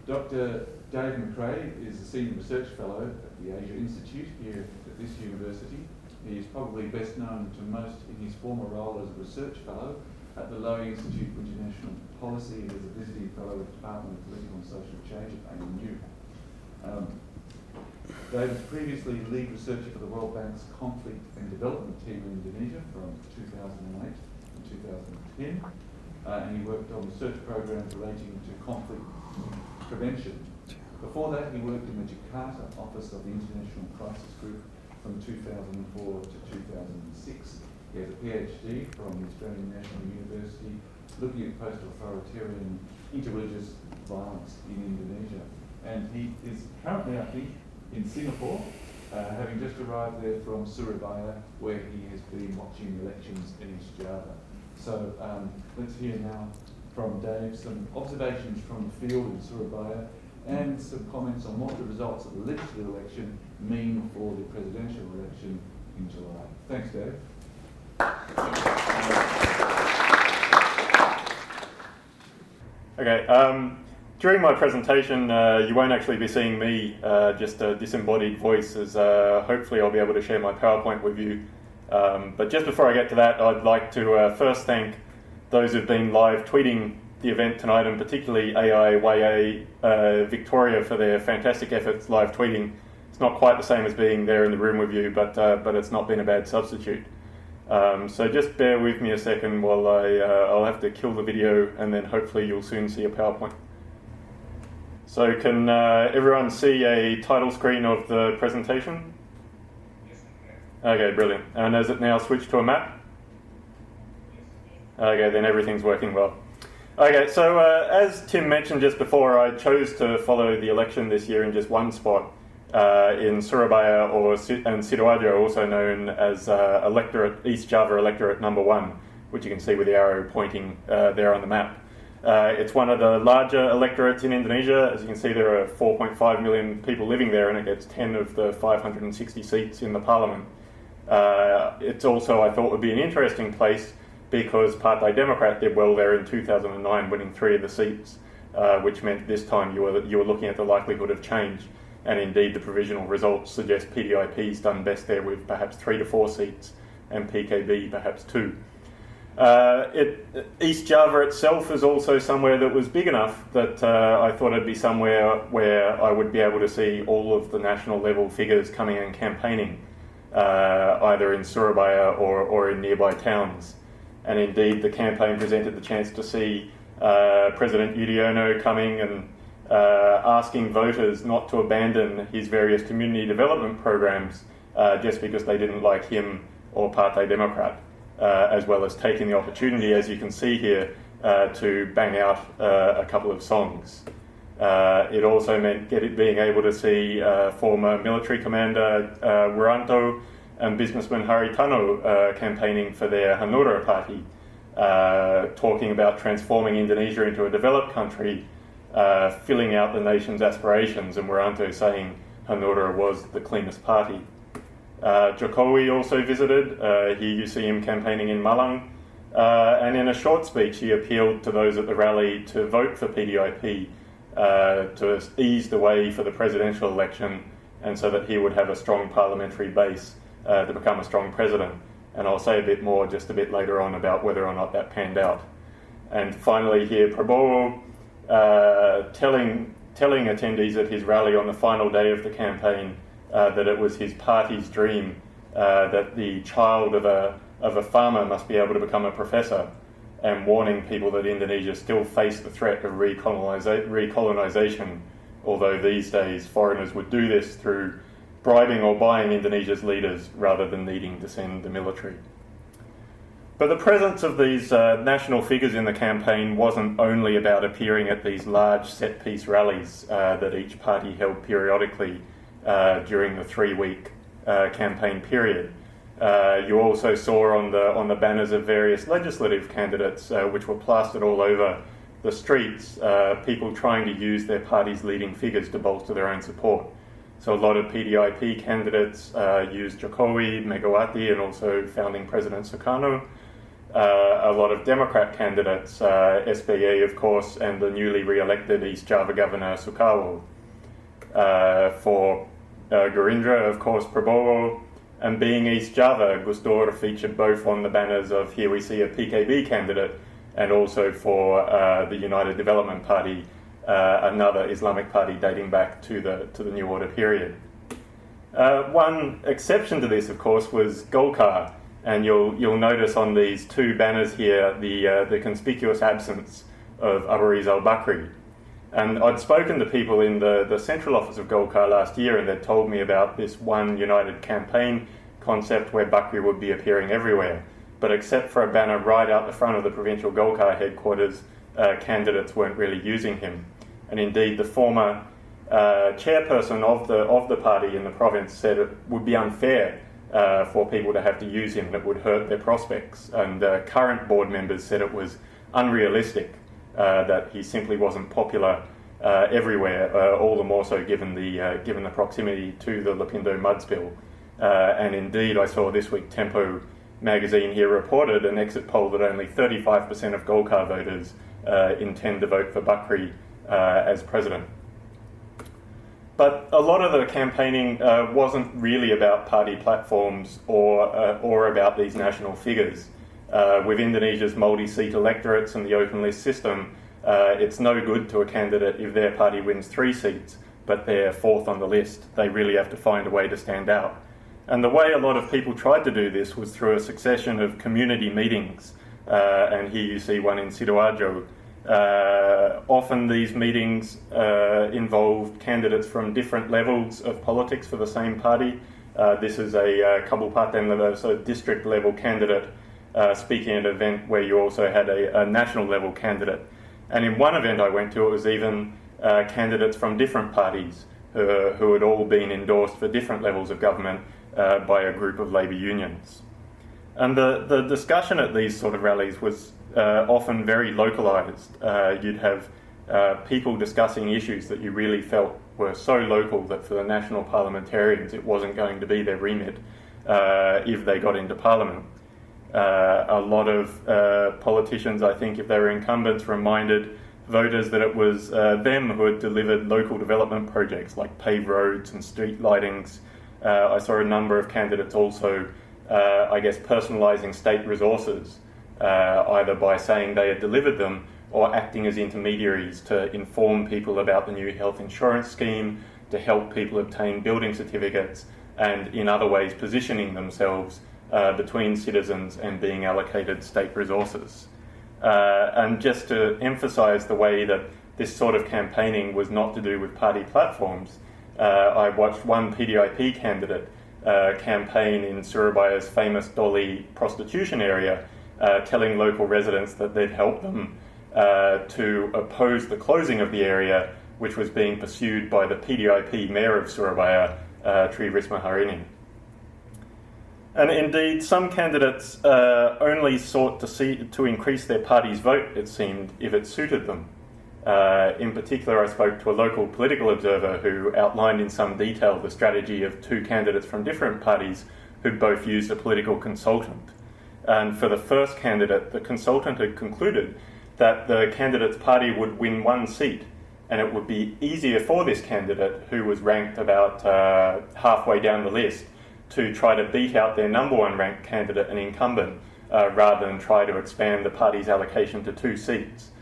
Dr Dave McRae is a Senior Research Fellow at the Asia Institute here at this university. He is probably best known to most in his former role as a Research Fellow at the Lowy Institute for International Policy and as a Visiting Fellow with the Department of Political and Social Change at ANU. Dave was previously lead researcher for the World Bank's Conflict and Development Team in Indonesia from 2008 to 2010. And he worked on research programs relating to conflict prevention. Before that, he worked in the Jakarta office of the International Crisis Group from 2004 to 2006. He has a PhD from the Australian National University looking at post-authoritarian interreligious violence in Indonesia. And he is currently, I think, in Singapore, having just arrived there from Surabaya, where he has been watching elections in East Java. So let's hear now from Dave some observations from the field in Surabaya and some comments on what the results of the legislative election mean for the presidential election in July. Thanks, Dave. Okay, during my presentation, you won't actually be seeing me, just a disembodied voice, as hopefully I'll be able to share my PowerPoint with you. But just before I get to that, I'd like to first thank those who've been live tweeting the event tonight, and particularly AIYA Victoria for their fantastic efforts live tweeting. It's not quite the same as being there in the room with you, but it's not been a bad substitute. So just bear with me a second while I'll have to kill the video, and then hopefully you'll soon see a PowerPoint. So can everyone see a title screen of the presentation? Okay, brilliant. And has it now switched to a map? Okay, then everything's working well. Okay, so as Tim mentioned just before, I chose to follow the election this year in just one spot in Surabaya and Sidoarjo, also known as East Java Electorate Number 1, which you can see with the arrow pointing there on the map. It's one of the larger electorates in Indonesia. As you can see, there are 4.5 million people living there, and it gets 10 of the 560 seats in the parliament. It's also, I thought, would be an interesting place because Partai Demokrat did well there in 2009, winning 3 of the seats, which meant this time you were looking at the likelihood of change. And indeed, the provisional results suggest PDIP's done best there with perhaps 3 to 4 seats, and PKB perhaps 2. East Java itself is also somewhere that was big enough that I thought it'd be somewhere where I would be able to see all of the national level figures coming and campaigning, either in Surabaya or in nearby towns. And indeed, the campaign presented the chance to see President Yudhoyono coming and asking voters not to abandon his various community development programs just because they didn't like him or Partai Demokrat, as well as taking the opportunity, as you can see here, to bang out a couple of songs. It also meant being able to see former military commander Wiranto and businessman Haritano campaigning for their Hanura party, talking about transforming Indonesia into a developed country, filling out the nation's aspirations, and Wiranto saying Hanura was the cleanest party. Jokowi also visited. Here you see him campaigning in Malang, and in a short speech he appealed to those at the rally to vote for PDIP to ease the way for the presidential election, and so that he would have a strong parliamentary base to become a strong president. And I'll say a bit more just a bit later on about whether or not that panned out. And finally here, Prabowo telling attendees at his rally on the final day of the campaign that it was his party's dream that the child of a farmer must be able to become a professor, and warning people that Indonesia still faced the threat of recolonisation, although these days foreigners would do this through bribing or buying Indonesia's leaders rather than needing to send the military. But the presence of these national figures in the campaign wasn't only about appearing at these large set-piece rallies that each party held periodically during the 3-week campaign period. You also saw on the banners of various legislative candidates, which were plastered all over the streets, people trying to use their party's leading figures to bolster their own support. So a lot of PDIP candidates used Jokowi, Megawati, and also founding President Sukarno. a lot of Democrat candidates, SBE of course, and the newly re-elected East Java Governor Sukarwo. For Gerindra, of course, Prabowo, and being East Java, Gus Dur featured both on the banners of Here We See a PKB candidate and also for the United Development Party, another Islamic party dating back to the New Order period. One exception to this, of course, was Golkar, and you'll notice on these two banners here the conspicuous absence of Abariz al-Bakri. And I'd spoken to people in the central office of Golkar last year, and they'd told me about this one united campaign concept where Bakri would be appearing everywhere. But except for a banner right out the front of the provincial Golkar headquarters, candidates weren't really using him. And indeed, the former chairperson of the party in the province said it would be unfair for people to have to use him, and it would hurt their prospects. And current board members said it was unrealistic, that he simply wasn't popular everywhere, all the more so given the proximity to the Lapindo mud spill. And indeed, I saw this week Tempo magazine here reported an exit poll that only 35% of Golkar voters intend to vote for Bakri as president. But a lot of the campaigning wasn't really about party platforms or about these national figures. With Indonesia's multi-seat electorates and the open list system, it's no good to a candidate if their party wins 3 seats, but they're 4th on the list. They really have to find a way to stand out. And the way a lot of people tried to do this was through a succession of community meetings. And here you see one in Sidoarjo. Often these meetings involved candidates from different levels of politics for the same party. This is a Kabupaten level, so district level candidate speaking at an event where you also had a national level candidate. And in one event I went to, it was even candidates from different parties who had all been endorsed for different levels of government by a group of labour unions. And the discussion at these sort of rallies was often very localised. You'd have people discussing issues that you really felt were so local that for the national parliamentarians it wasn't going to be their remit if they got into parliament. A lot of politicians, I think, if they were incumbents, reminded voters that it was them who had delivered local development projects like paved roads and street lightings. I saw a number of candidates also, personalising state resources, either by saying they had delivered them or acting as intermediaries to inform people about the new health insurance scheme, to help people obtain building certificates, and in other ways positioning themselves between citizens and being allocated state resources. And just to emphasise the way that this sort of campaigning was not to do with party platforms, I watched one PDIP candidate campaign in Surabaya's famous Dolly prostitution area, telling local residents that they'd help them to oppose the closing of the area, which was being pursued by the PDIP mayor of Surabaya, Tri Risma Hari ini. And indeed, some candidates only sought to increase their party's vote, it seemed, if it suited them. In particular, I spoke to a local political observer who outlined in some detail the strategy of 2 candidates from different parties who'd both used a political consultant. And for the first candidate, the consultant had concluded that the candidate's party would win 1 seat, and it would be easier for this candidate, who was ranked about halfway down the list, to try to beat out their number 1 ranked candidate, an incumbent, rather than try to expand the party's allocation to 2 seats.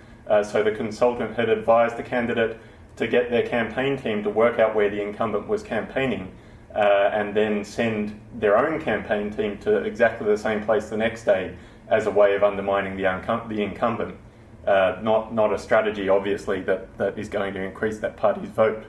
So the consultant had advised the candidate to get their campaign team to work out where the incumbent was campaigning, and then send their own campaign team to exactly the same place the next day as a way of undermining the incumbent. Not a strategy, obviously, that is going to increase that party's vote.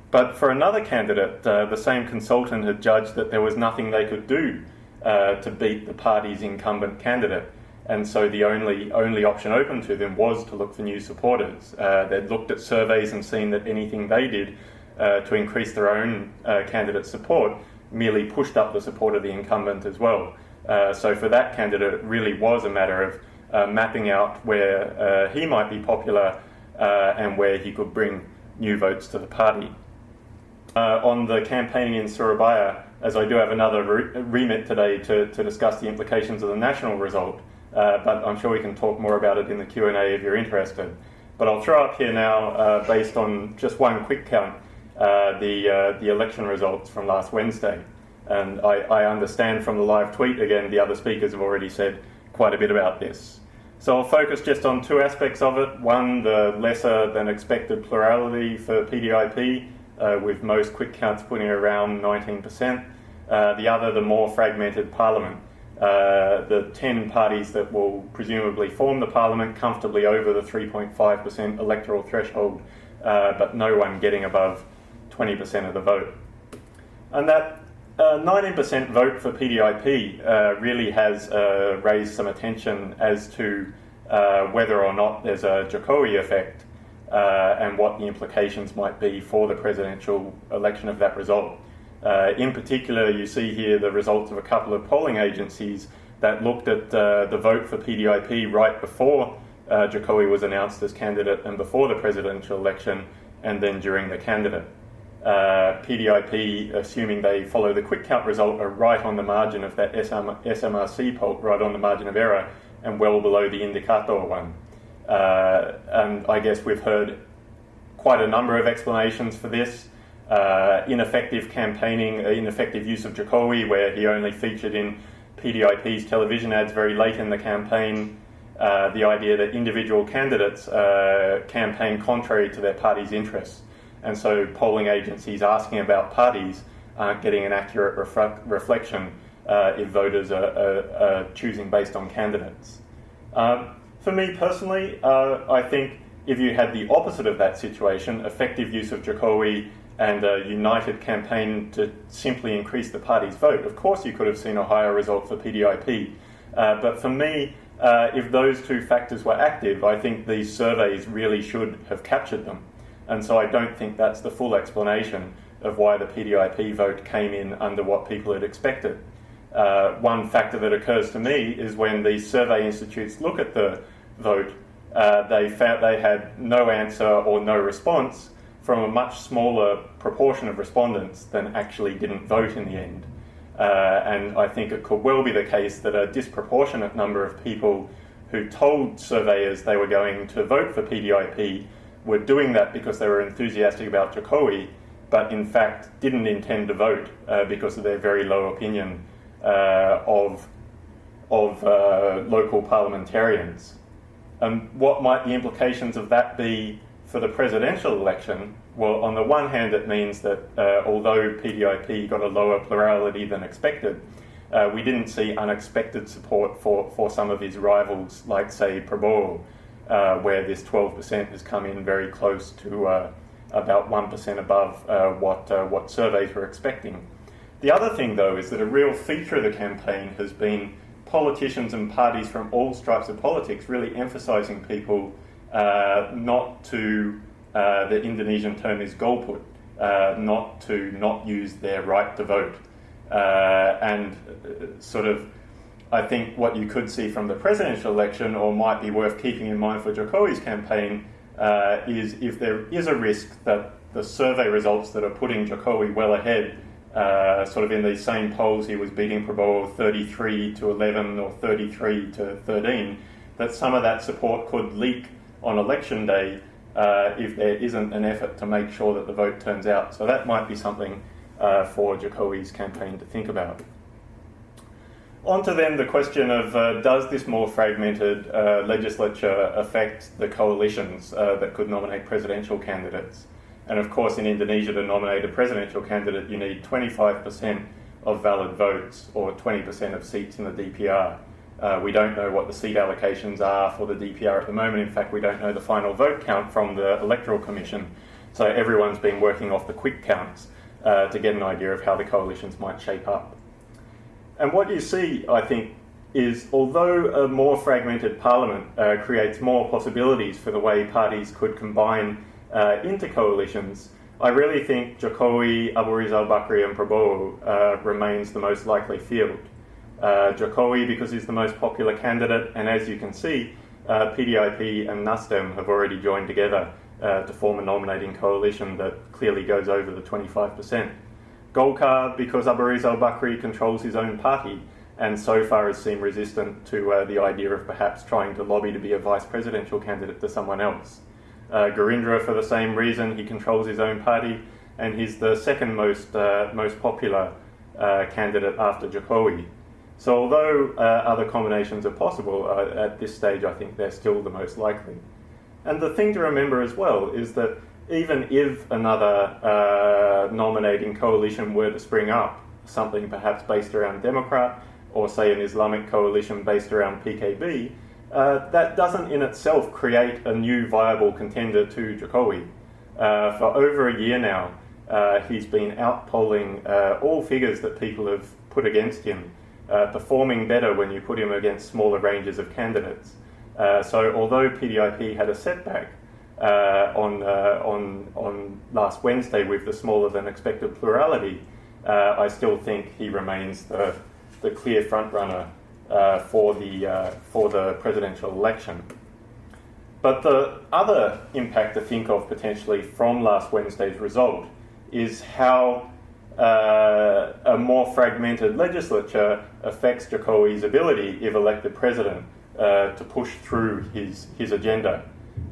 But for another candidate, the same consultant had judged that there was nothing they could do to beat the party's incumbent candidate. And so the only option open to them was to look for new supporters. They'd looked at surveys and seen that anything they did to increase their own candidate's support merely pushed up the support of the incumbent as well. So for that candidate, it really was a matter of mapping out where he might be popular and where he could bring new votes to the party. On the campaigning in Surabaya, as I do have another remit today to discuss the implications of the national result, but I'm sure we can talk more about it in the Q&A if you're interested. But I'll throw up here now, based on just one quick count, the election results from last Wednesday. And I understand from the live tweet, again, the other speakers have already said quite a bit about this. So I'll focus just on two aspects of it. One, the lesser than expected plurality for PDIP, with most quick counts putting around 19%. The other, the more fragmented parliament. The 10 parties that will presumably form the parliament comfortably over the 3.5% electoral threshold, but no one getting above 20% of the vote. And that 19% vote for PDIP really has raised some attention as to whether or not there's a Jokowi effect and what the implications might be for the presidential election of that result. In particular, you see here the results of a couple of polling agencies that looked at the vote for PDIP right before Jokowi was announced as candidate and before the presidential election, and then during the candidate. PDIP, assuming they follow the quick count result, are right on the margin of that SMRC poll, right on the margin of error, and well below the indicator one. And I guess we've heard quite a number of explanations for this. Ineffective campaigning, ineffective use of Jokowi, where he only featured in PDIP's television ads very late in the campaign. The idea that individual candidates campaign contrary to their party's interests. And so polling agencies asking about parties aren't getting an accurate reflection if voters are choosing based on candidates. For me personally, I think if you had the opposite of that situation, effective use of Jokowi and a united campaign to simply increase the party's vote, of course you could have seen a higher result for PDIP. But for me, if those two factors were active, I think these surveys really should have captured them. And so I don't think that's the full explanation of why the PDIP vote came in under what people had expected. One factor that occurs to me is when these survey institutes look at the vote, they found they had no answer or no response from a much smaller proportion of respondents than actually didn't vote in the end. And I think it could well be the case that a disproportionate number of people who told surveyors they were going to vote for PDIP were doing that because they were enthusiastic about Jokowi, but in fact didn't intend to vote because of their very low opinion of local parliamentarians. What might the implications of that be for the presidential election? Well, on the one hand, it means that although PDIP got a lower plurality than expected, we didn't see unexpected support for some of his rivals, like, say, Prabowo, where this 12% has come in very close to about 1% above what surveys were expecting. The other thing, though, is that a real feature of the campaign has been politicians and parties from all stripes of politics really emphasising people not to, the Indonesian term is golput, not to not use their right to vote. And sort of, I think what you could see from the presidential election, or might be worth keeping in mind for Jokowi's campaign, is if there is a risk that the survey results that are putting Jokowi well ahead, sort of in these same polls he was beating Prabowo 33 to 11 or 33 to 13, that some of that support could leak on election day if there isn't an effort to make sure that the vote turns out. So that might be something for Jokowi's campaign to think about. On to then the question of does this more fragmented legislature affect the coalitions that could nominate presidential candidates? And of course in Indonesia to nominate a presidential candidate you need 25% of valid votes or 20% of seats in the DPR. We don't know what the seat allocations are for the DPR at the moment. In fact, we don't know the final vote count from the Electoral Commission. So everyone's been working off the quick counts to get an idea of how the coalitions might shape up. And what you see, I think, is although a more fragmented parliament creates more possibilities for the way parties could combine into coalitions, I really think Jokowi, Abu Rizal Bakri and Prabowo remains the most likely field. Jokowi because he's the most popular candidate, and as you can see, PDIP and Nasdem have already joined together to form a nominating coalition that clearly goes over the 25%. Golkar because Abu Rizal Bakri controls his own party and so far has seemed resistant to the idea of perhaps trying to lobby to be a vice presidential candidate to someone else. Gerindra, for the same reason, he controls his own party, and he's the second most popular candidate after Jokowi. So although other combinations are possible, at this stage I think they're still the most likely. And the thing to remember as well is that even if another nominating coalition were to spring up, something perhaps based around Democrat, or say an Islamic coalition based around PKB, that doesn't in itself create a new viable contender to Jokowi. For over a year now, he's been outpolling all figures that people have put against him, performing better when you put him against smaller ranges of candidates. So although PDIP had a setback on last Wednesday with the smaller than expected plurality, I still think he remains the clear frontrunner for the presidential election. But the other impact to think of potentially from last Wednesday's result is how a more fragmented legislature affects Jokowi's ability, if elected president, to push through his agenda.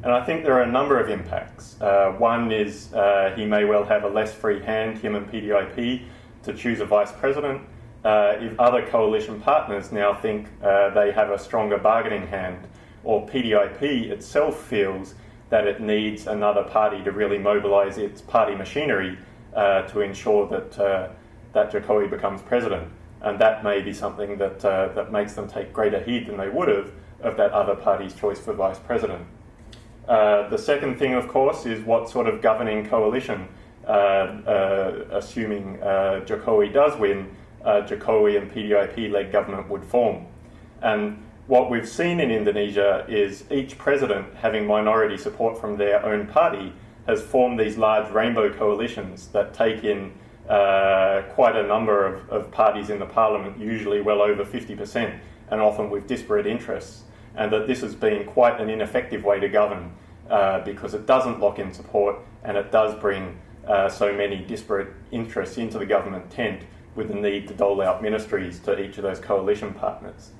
And I think there are a number of impacts. One is he may well have a less free hand, him and PDIP, to choose a vice president. If other coalition partners now think they have a stronger bargaining hand, or PDIP itself feels that it needs another party to really mobilise its party machinery to ensure that Jokowi becomes president. And that may be something that makes them take greater heed than they would have of that other party's choice for vice president. The second thing, of course, is what sort of governing coalition, assuming Jokowi does win, Jokowi and PDIP-led government would form. And what we've seen in Indonesia is each president, having minority support from their own party, has formed these large rainbow coalitions that take in quite a number of parties in the parliament, usually well over 50%, and often with disparate interests. And that this has been quite an ineffective way to govern because it doesn't lock in support, and it does bring so many disparate interests into the government tent with the need to dole out ministries to each of those coalition partners.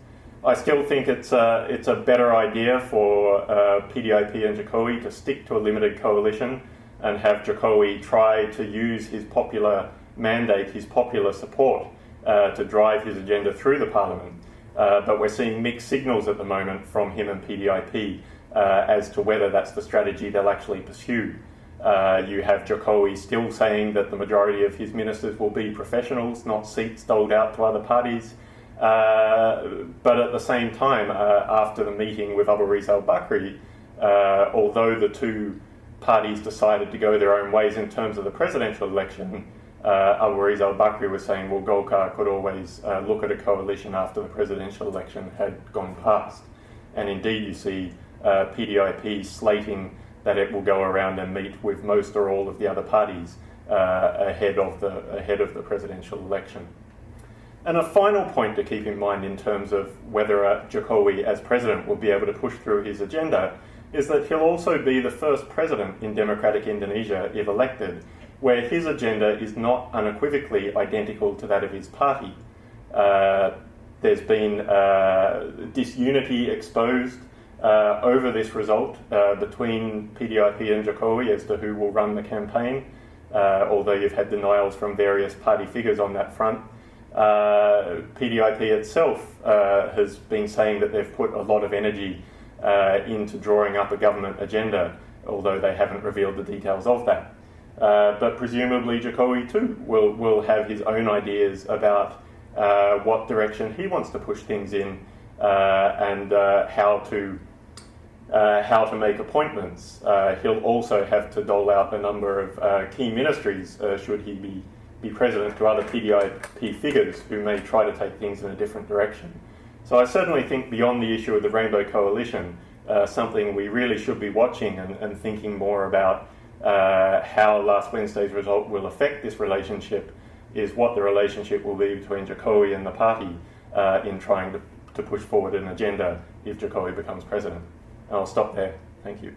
I still think it's a better idea for PDIP and Jokowi to stick to a limited coalition and have Jokowi try to use his popular mandate, his popular support, to drive his agenda through the parliament. But we're seeing mixed signals at the moment from him and PDIP as to whether that's the strategy they'll actually pursue. You have Jokowi still saying that the majority of his ministers will be professionals, not seats doled out to other parties. But at the same time, after the meeting with Abu Rizal Bakri, although the two parties decided to go their own ways in terms of the presidential election, Abu Rizal Bakri was saying, well, Golkar could always look at a coalition after the presidential election had gone past. And indeed, you see PDIP slating that it will go around and meet with most or all of the other parties ahead of the presidential election. And a final point to keep in mind in terms of whether Jokowi as president will be able to push through his agenda is that he'll also be the first president in democratic Indonesia, if elected, where his agenda is not unequivocally identical to that of his party. There's been disunity exposed over this result between PDIP and Jokowi as to who will run the campaign, although you've had denials from various party figures on that front. PDIP itself has been saying that they've put a lot of energy into drawing up a government agenda, although they haven't revealed the details of that. But presumably Jokowi too will have his own ideas about what direction he wants to push things in and how to make appointments. He'll also have to dole out a number of key ministries should he be president to other PDIP figures who may try to take things in a different direction. So I certainly think beyond the issue of the Rainbow Coalition, something we really should be watching and thinking more about how last Wednesday's result will affect this relationship is what the relationship will be between Jokowi and the party in trying to push forward an agenda if Jokowi becomes president. And I'll stop there. Thank you.